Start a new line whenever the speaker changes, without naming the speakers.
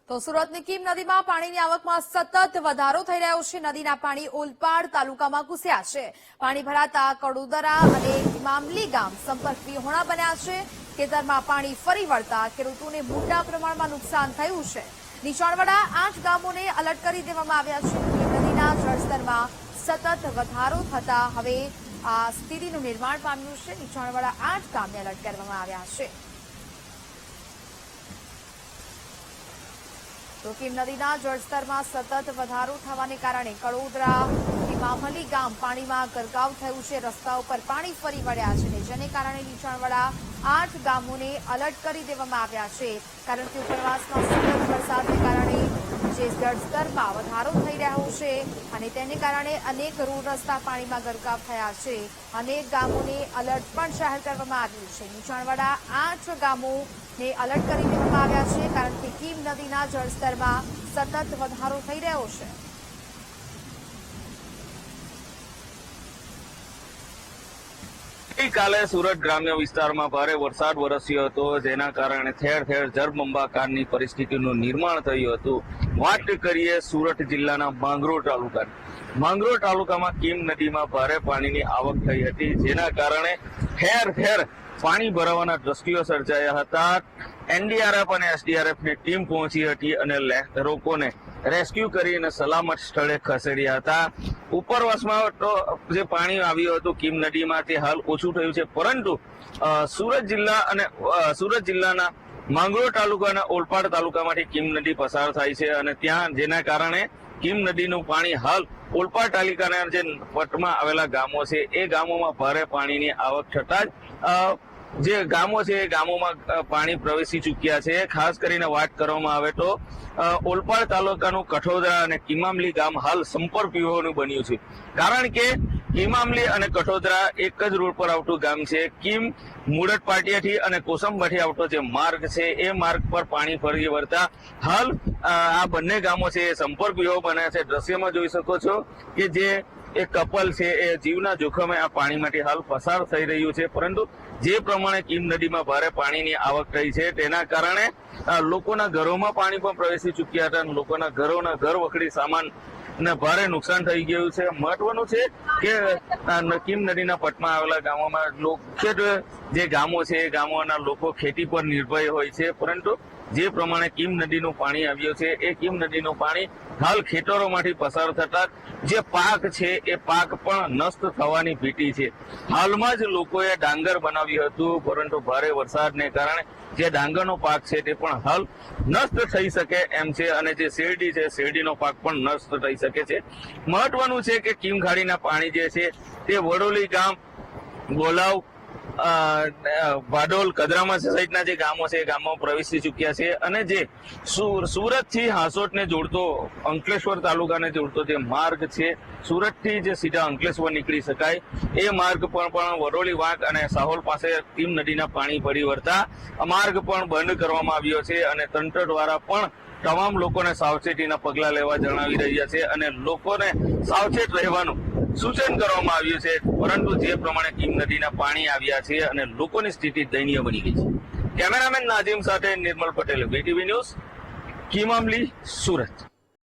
તો સુરતની કીમ નદીમાં પાણીની આવકમાં સતત વધારો થઈ રહ્યો છે। નદીના પાણી ઓલપાડ તાલુકામાં ઘૂસ્યા છે। પાણી ભરાતા કડોદરા અને ઇમામલી ગામ સંપર્ક વિહોણા બન્યા છે। ખેતરમાં પાણી ફરી વળતા ખેડૂતોને મોટા પ્રમાણમાં નુકસાન થયું છે। નીચાણવાળા 8 ગામોને એલર્ટ કરી દેવામાં આવ્યા છે। કીમ નદીના જળસ્તરમાં સતત વધારો થતા હવે આ સ્થિતિનું નિર્માણ પામ્યું છે। નીચાણવાળા 8 ગામને એલર્ટ કરવામાં આવ્યા છે। તો કીમ નદીના જળસ્તરમાં સતત વધારો થવાને કારણે કડોદરા ઇમામલી ગામ પાણીમાં ગરકાવ થયું છે। રસ્તાઓ પર પાણી ફરી વળ્યા છે, જેને કારણે નીચાણવાળા 8 ગામોને એલર્ટ કરી દેવામાં આવ્યા છે। કારણ કે ઉપરવાસમાં સતત વરસાદને કારણે જે જળસ્તરમાં વધારો થઈ રહ્યો છે અને તેને કારણે અનેક રોડ રસ્તા પાણીમાં ગરકાવ થયા છે। અનેક ગામોને એલર્ટ પણ જાહેર કરવામાં આવ્યું છે। નીચાણવાળા 8 ગામોને એલર્ટ કરી દેવામાં આવ્યા છે, કારણ કે કીમ નદીના જળસ્તરમાં સતત વધારો થઈ રહ્યો છે।
ગઈકાલે સુરત ગ્રામ્ય વિસ્તારમાં ભારે વરસાદ વરસ્યો હતો, જેના કારણે ઠેર ઠેર જળબંબાકારની પરિસ્થિતિનું નિર્માણ થયું હતું। વાત કરીએ સુરત જિલ્લાના માંગરોળ તાલુકાની। માંગરોળ તાલુકામાં કીમ નદીમાં ભારે પાણીની આવક થઈ હતી, જેના કારણે ઠેર ઠેર પાણી ભરાવાના દ્રશ્યો સર્જાયા હતા। એનડીઆરએફ અને એસડીઆરએફની ટીમ પહોંચી હતી અને લોકોને રેસ્ક્યુ કરીને સલામત સ્થળે ખસેડ્યા હતા। ઉપરવાસમાં તો જે પાણી આવ્યું હતું કીમ નદીમાં તે હાલ ઓછું થયું છે, પરંતુ સુરત જિલ્લાના માંગરોળ તાલુકાના ઓલપાડ તાલુકામાંથી કીમ નદી પસાર થાય છે અને ત્યાં જેના કારણે કીમ નદીનું પાણી હાલ ઓલપાડ તાલુકાના જે પટમાં આવેલા ગામો છે એ ગામોમાં ભારે પાણીની આવક થતા જ જે ગામો છે એ ગામોમાં પાણી પ્રવેશી ચૂક્યા છે। ખાસ કરીને વાત કરવામાં આવે તો ઓલપાડ તાલુકાનું કઠોદરા અને કિમામલી ગામ હાલ સંપર્ક વિહોણું બન્યું છે, કારણ કે કિમામલી અને કઠોદરા એક જ રોડ પર આવતું ગામ છે। કીમ મુડત પાટિયાથી અને કોસંબાથી આવતો જે માર્ગ છે એ માર્ગ પર પાણી ફરી વળતા હાલ આ બંને ગામો છે એ સંપર્ક વિહોણ બન્યા છે। દ્રશ્યમાં જોઈ શકો છો કે જે એક કપલ છે એ જીવના જોખમે આ પાણીમાંથી હાલ પસાર થઈ રહ્યું છે, પરંતુ જે પ્રમાણે કીમ નદીમાં ભારે પાણીની આવક થઈ છે તેના કારણે લોકોના ઘરોમાં પાણી પણ પ્રવેશી ચૂક્યા હતા અને લોકોના ઘર વખરી સામાન ને ભારે નુકસાન થઈ ગયું છે। મહત્વનું છે કે કીમ નદીના પટમાં આવેલા ગામોમાં મુખ્યત્વે જે ગામો છે એ ગામોના લોકો ખેતી પર નિર્ભર હોય છે, પરંતુ જે પ્રમાણે કીમ નદીનું પાણી આવ્યું છે એ કીમ નદીનું પાણી હાલ ખેતરોમાંથી પસાર થતા જે પાક છે એ પાક પણ નષ્ટ થવાની ભીતિ છે। હાલમાં જ લોકોએ ડાંગર બનાવ્યું હતું, પરંતુ ભારે વરસાદને કારણે જે ડાંગરનો પાક છે તે પણ હાલ નષ્ટ થઈ શકે એમ છે અને જે શેરડી છે શેરડીનો પાક પણ નષ્ટ થઈ શકે છે। મહત્વનું છે કે કીમ ખાડીના પાણી જે છે તે વડોલી ગામ, બોલાવ, વાડોલ, કદરામા સહિતના જે ગામો છે એ ગામમાં પ્રવેશી ચૂક્યા છે અને જે સુરત થી હાંસોટને જોડતો અંકલેશ્વર તાલુકાને જોડતો જે માર્ગ છે, સુરત થી જે સીધા અંકલેશ્વર નીકળી શકાય એ માર્ગ પણ વડોલી વાંક અને સાહોલ પાસે કીમ નદીના પાણી ભરી વળતા માર્ગ પણ બંધ કરવામાં આવ્યો છે અને તંત્ર દ્વારા પણ તમામ લોકોને સાવચેતીના પગલા લેવા જણાવી રહ્યા છે અને લોકોને સાવચેત રહેવાનું સૂચન કરવામાં આવ્યું છે, પરંતુ જે પ્રમાણે કીમ નદીના પાણી આવ્યા છે અને લોકોની સ્થિતિ દયનીય બની ગઈ છે। કેમેરામેન નાઝીમ સાથે નિર્મલ પટેલ, વીટીવી ન્યૂઝ, કિમામલી, સુરત।